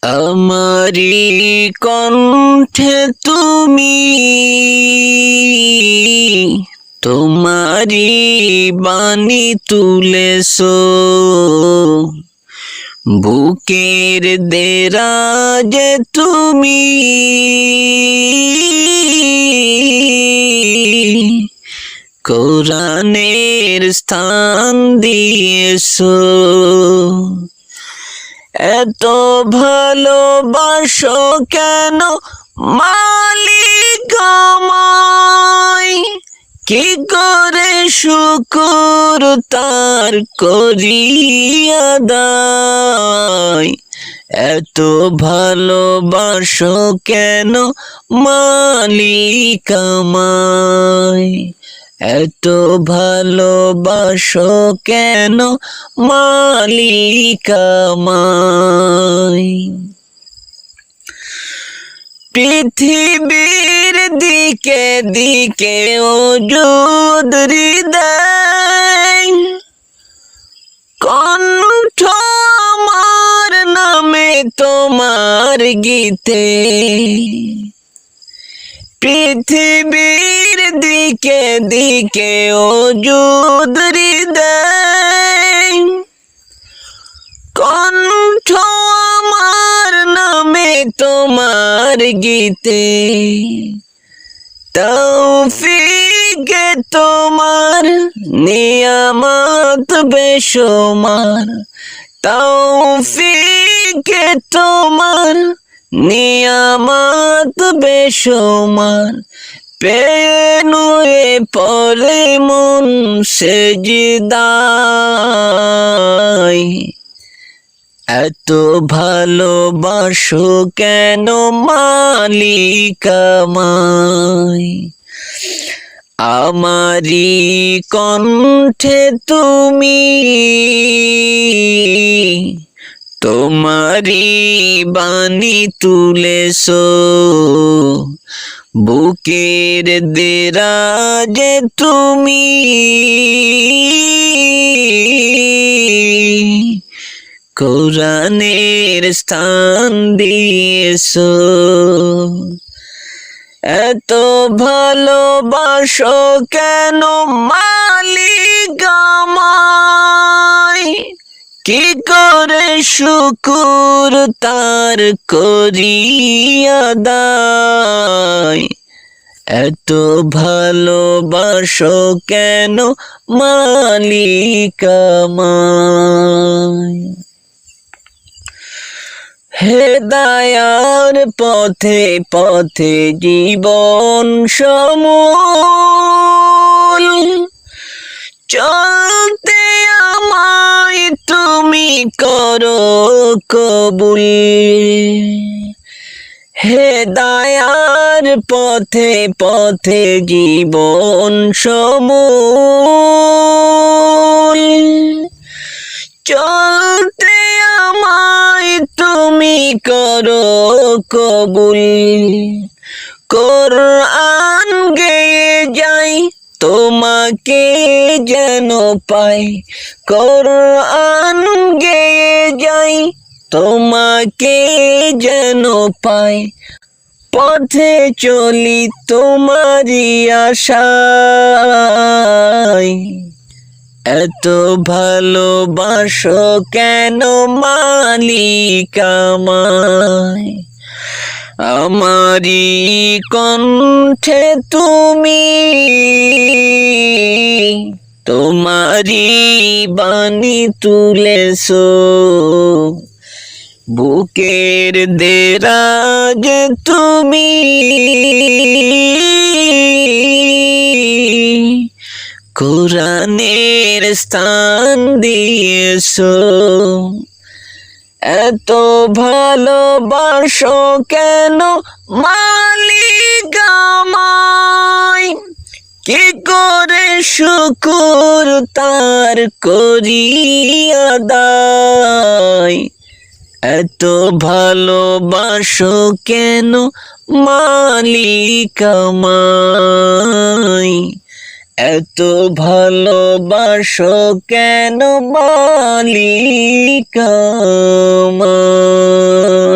আমারি কণ্ঠে তুমি তোমারি বাণী তুলেছো, বুকের দেরাজে তুমি কোরআনের স্থান দিয়েছো। এত ভালোবাসো কেন মালিক আমায়, কি করে শুকর তার করি আদায়। এত ভালোবাসো কেন মালিক আমায়, এত ভালোবাসো কেন মালিক আমায়। পৃথিবীর দিকে দিকে ওজুদ হৃদয়, কণ্ঠ আমার নামে তোমার গীতে। পৃথিবীর দিকে দিকে ওজুদ হৃদয়, কণ্ঠ আমার নামে তোমার গীতে। তৌফিকে তোমার নিয়ামত বেশুমার, তৌফিকে তোমার নিয়ামত বেশুমার। পেনুয়ে পড়ে মন সেজদায়, এত ভালোবাসো কেন মালিক আমায়। আমারি কণ্ঠে তুমি তোমারি বাণী তুলেছো, বুকের দেরাজে তুমি কোরআনের স্থান দিয়েছো। এত ভালোবাসো কেন মালিক আমায়, কি করে শুকর তার করি আদায়। এত ভালোবাসো কেন মালিক আমায়। হেদায়ার পথে পথে জীবন সমূল, চলতে আমায় তুমি করো কবুল। হেদায়ার পথে পথে জীবন সমূল, চলতে আমায় তুমি করো কবুল। কোরআন গেয়ে যাই তোমাকে যেন পাই, কোরআন গেয়ে যাই তোমাকে যেন পাই। পথে চলি তোমারি আশায়, এত ভালোবাসো কেন মালিক আমায়। আমারি কণ্ঠে তুমি তোমারি বাণী তুলেছো, বুকের দেরাজে তুমি কোরআনের স্থান দিয়েছো। এত ভালোবাসো কেন মালিক আমায়, কি করে শুকর তার করি আদায়। এত ভালোবাসো কেন মালিক আমায়, এত ভালোবাসো কেন মালিক আমায়।